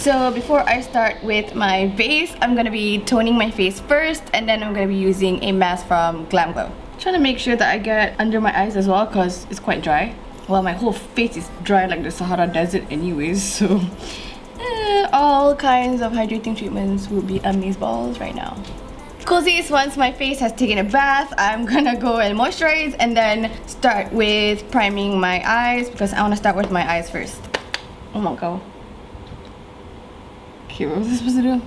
So before I start with my base, I'm gonna be toning my face first, and then I'm gonna be using a mask from GlamGlow. Trying to make sure that I get under my eyes as well because it's quite dry. Well, my whole face is dry like the Sahara Desert anyways, so all kinds of hydrating treatments will be amazeballs right now. Cozies, once my face has taken a bath, I'm gonna go and moisturize and then start with priming my eyes because I want to start with my eyes first. Oh my god. Okay, what was I supposed to do?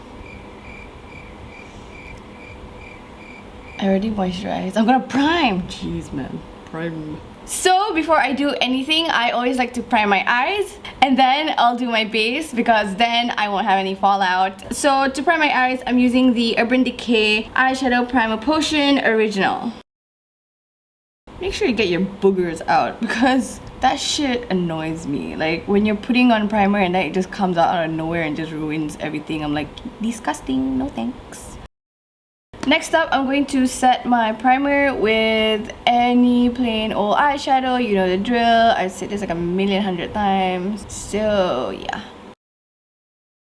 I already moisturized. I'm gonna prime! Jeez man, prime. So before I do anything, I always like to prime my eyes and then I'll do my base because then I won't have any fallout. So to prime my eyes, I'm using the Urban Decay Eyeshadow Primer Potion Original. Make sure you get your boogers out because that shit annoys me. Like when you're putting on primer and then it just comes out of nowhere and just ruins everything. I'm like, disgusting, no thanks. Next up, I'm going to set my primer with any plain old eyeshadow. You know the drill. I've said this like a million hundred times. So yeah.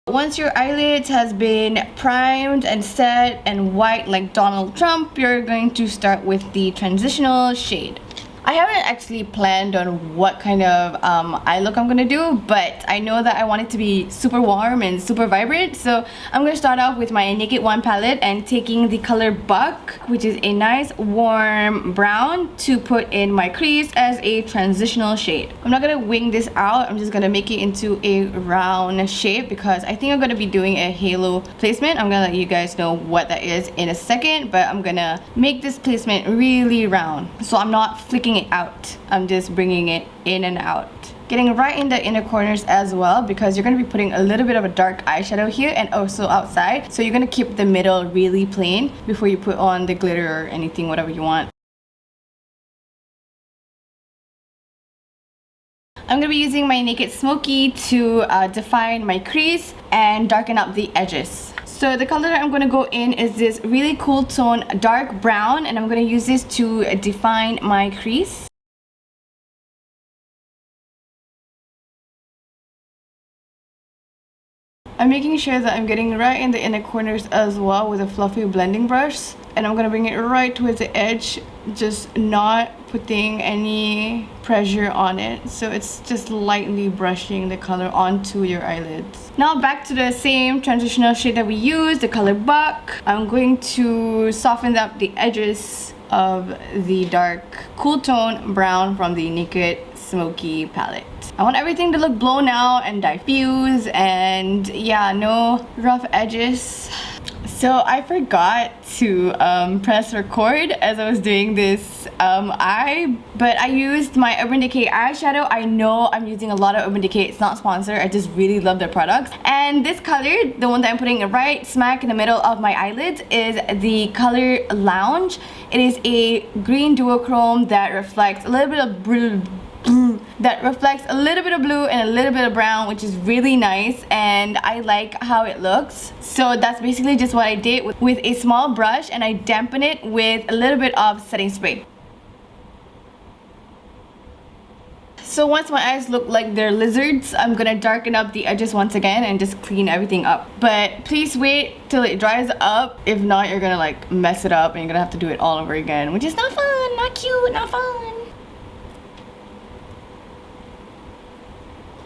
Once your eyelids has been primed and set and white like Donald Trump, you're going to start with the transitional shade. I haven't actually planned on what kind of eye look I'm gonna do, but I know that I want it to be super warm and super vibrant, so I'm gonna start off with my Naked One palette and taking the color Buck, which is a nice warm brown, to put in my crease as a transitional shade. I'm not gonna wing this out, I'm just gonna make it into a round shape because I think I'm gonna be doing a halo placement. I'm gonna let you guys know what that is in a second, but I'm gonna make this placement really round, so I'm not flicking it out. I'm just bringing it in and out. Getting right in the inner corners as well because you're going to be putting a little bit of a dark eyeshadow here and also outside. So you're going to keep the middle really plain before you put on the glitter or anything, whatever you want. I'm going to be using my Naked Smoky to define my crease and darken up the edges. So the color I'm going to go in is this really cool tone dark brown, and I'm going to use this to define my crease. I'm making sure that I'm getting right in the inner corners as well with a fluffy blending brush, and I'm going to bring it right towards the edge, just not putting any pressure on it, so it's just lightly brushing the color onto your eyelids. Now back to the same transitional shade that we used, the color Buck. I'm going to soften up the edges of the dark cool tone brown from the Naked Smoky palette. I want everything to look blown out and diffuse, and yeah, no rough edges. So I forgot to press record as I was doing this eye, but I used my Urban Decay eyeshadow. I know I'm using a lot of Urban Decay. It's not sponsored. I just really love their products. And this color, the one that I'm putting right smack in the middle of my eyelids, is the color Lounge. It is a green duochrome that reflects a little bit of blue and a little bit of brown, which is really nice, and I like how it looks. So that's basically just what I did with a small brush, and I dampen it with a little bit of setting spray. So once my eyes look like they're lizards, I'm gonna darken up the edges once again and just clean everything up. But please wait till it dries up. If not, you're gonna like mess it up and you're gonna have to do it all over again, which is not fun, not cute, not fun.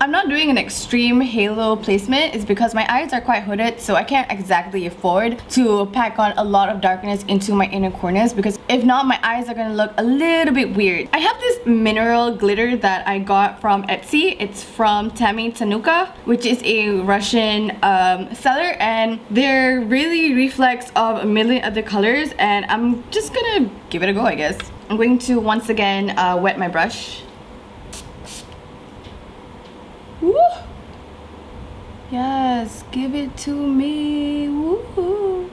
I'm not doing an extreme halo placement. It's because my eyes are quite hooded, so I can't exactly afford to pack on a lot of darkness into my inner corners, because if not, my eyes are gonna look a little bit weird. I have this mineral glitter that I got from Etsy. It's from Tammy Tanuka, which is a Russian seller, and they're really reflex of a million other colors, and I'm just gonna give it a go, I guess. I'm going to once again wet my brush. Woo! Yes, give it to me. Woo!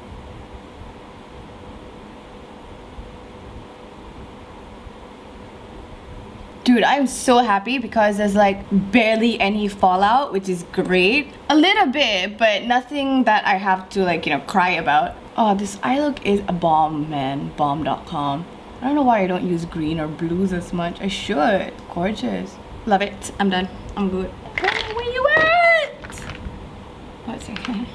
Dude, I'm so happy because there's like barely any fallout, which is great. A little bit, but nothing that I have to like, you know, cry about. Oh, this eye look is a bomb, man. Bomb.com. I don't know why I don't use green or blues as much. I should. Gorgeous. Love it. I'm done. I'm good. Where you at? What's okay?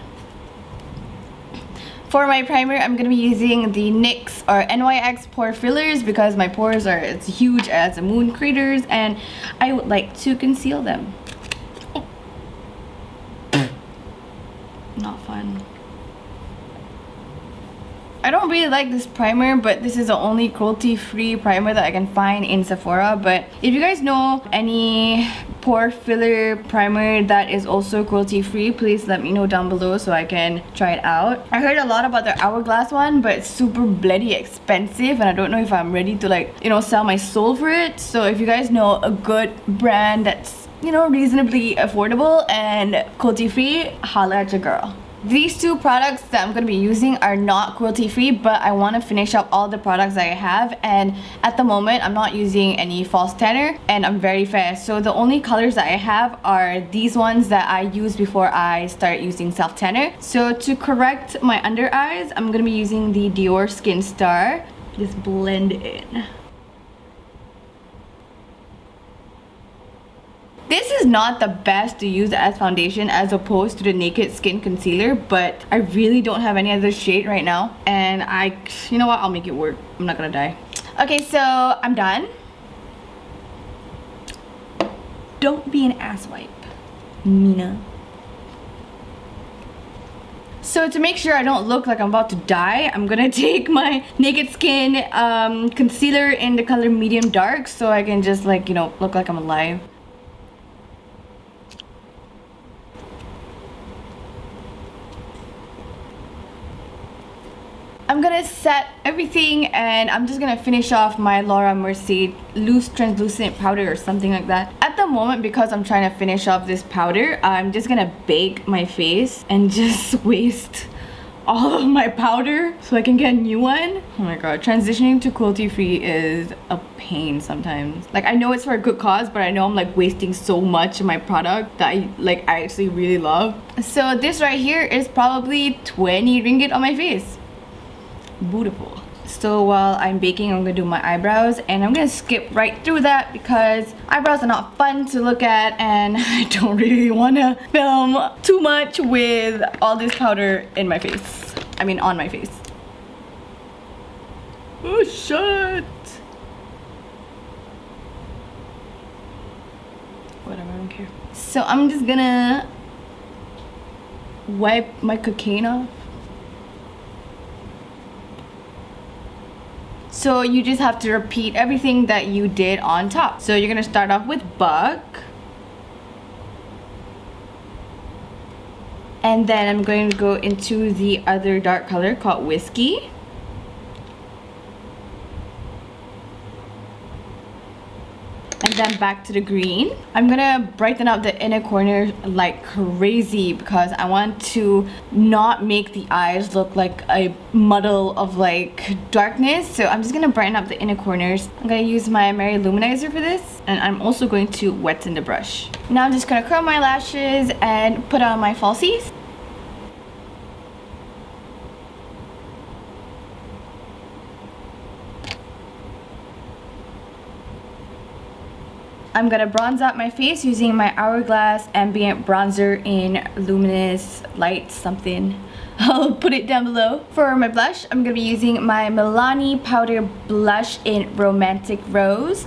For my primer, I'm gonna be using the NYX or NYX pore fillers because my pores are as huge as the moon craters and I would like to conceal them. Oh. Not fun. I don't really like this primer, but this is the only cruelty-free primer that I can find in Sephora. But if you guys know any pore filler primer that is also cruelty-free, please let me know down below so I can try it out. I heard a lot about the Hourglass one, but it's super bloody expensive and I don't know if I'm ready to, like, you know, sell my soul for it. So if you guys know a good brand that's, you know, reasonably affordable and cruelty-free, holla at your girl. These two products that I'm going to be using are not cruelty free, but I want to finish up all the products that I have, and at the moment I'm not using any false tanner and I'm very fair, so the only colors that I have are these ones that I use before I start using self tanner. So to correct my under eyes, I'm going to be using the DiorSkin Star. Just blend in. This is not the best to use as foundation as opposed to the Naked Skin Concealer, but I really don't have any other shade right now. And you know what, I'll make it work. I'm not gonna die. Okay, so I'm done. Don't be an asswipe, Mina. So to make sure I don't look like I'm about to die, I'm gonna take my Naked Skin concealer in the color medium dark so I can just, like, you know, look like I'm alive. I'm gonna set everything and I'm just gonna finish off my Laura Mercier loose translucent powder or something like that. At the moment, because I'm trying to finish off this powder, I'm just gonna bake my face and just waste all of my powder so I can get a new one. Oh my god, transitioning to cruelty free is a pain sometimes. Like, I know it's for a good cause, but I know I'm like wasting so much of my product that I actually really love. So this right here is probably 20 ringgit on my face. Beautiful. So while I'm baking, I'm gonna do my eyebrows and I'm gonna skip right through that because eyebrows are not fun to look at and I don't really want to film too much with all this powder in my face. I mean, on my face. Oh shit. Whatever, I don't care. So I'm just gonna wipe my cocaine off. So you just have to repeat everything that you did on top. So you're gonna start off with Buck. And then I'm going to go into the other dark color called Whiskey. And then back to the green. I'm gonna brighten up the inner corner like crazy because I want to not make the eyes look like a muddle of like darkness. So I'm just gonna brighten up the inner corners. I'm gonna use my Mary-Loumanizer for this, and I'm also going to wet in the brush. Now I'm just gonna curl my lashes and put on my falsies. I'm gonna bronze out my face using my Hourglass Ambient Bronzer in Luminous Light something. I'll put it down below. For my blush, I'm gonna be using my Milani Powder Blush in Romantic Rose.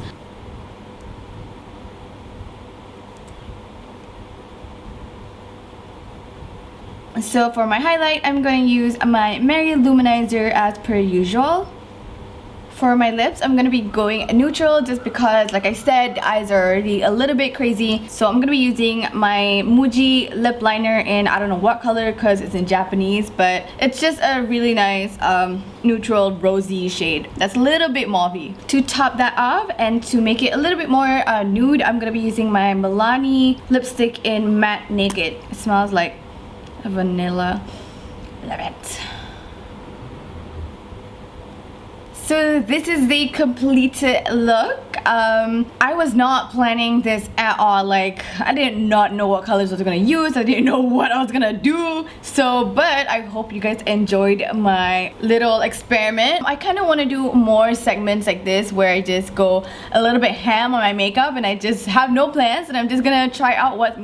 So for my highlight, I'm going to use my Mary-Loumanizer as per usual. For my lips, I'm going to be going neutral just because, like I said, the eyes are already a little bit crazy. So I'm going to be using my Muji Lip Liner in I don't know what color because it's in Japanese, but it's just a really nice neutral rosy shade that's a little bit mauvey. To top that off and to make it a little bit more nude, I'm going to be using my Milani lipstick in Matte Naked. It smells like vanilla. Love it. So this is the completed look. I was not planning this at all. Like, I did not know what colors I was gonna use. I didn't know what I was gonna do. So, but I hope you guys enjoyed my little experiment. I kind of want to do more segments like this where I just go a little bit ham on my makeup and I just have no plans and I'm just gonna try out what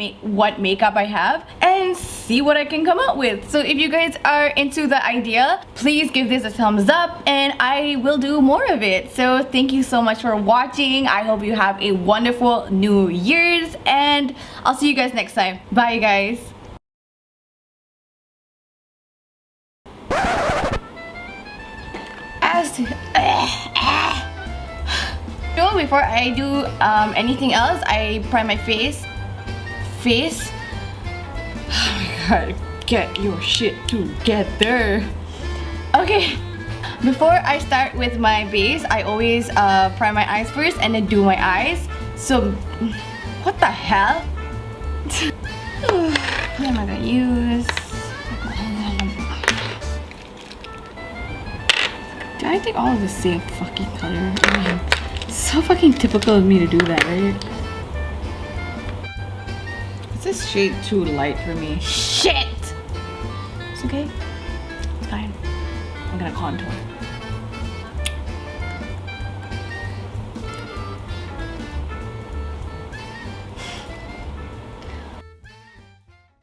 makeup I have and see what I can come up with. So if you guys are into the idea, please give this a thumbs up and I will do more of it. So thank you so much for watching. I hope you have a wonderful New Year's and I'll see you guys next time. Bye guys. So before I do anything else, I prime my face. Oh my god, get your shit together. Okay, before I start with my base, I always prime my eyes first and then do my eyes. So, what the hell? What am I gonna use? Did I take all of the same fucking color? I mean, it's so fucking typical of me to do that, right? Is this shade too light for me? Shit! It's okay. It's fine. I'm gonna contour.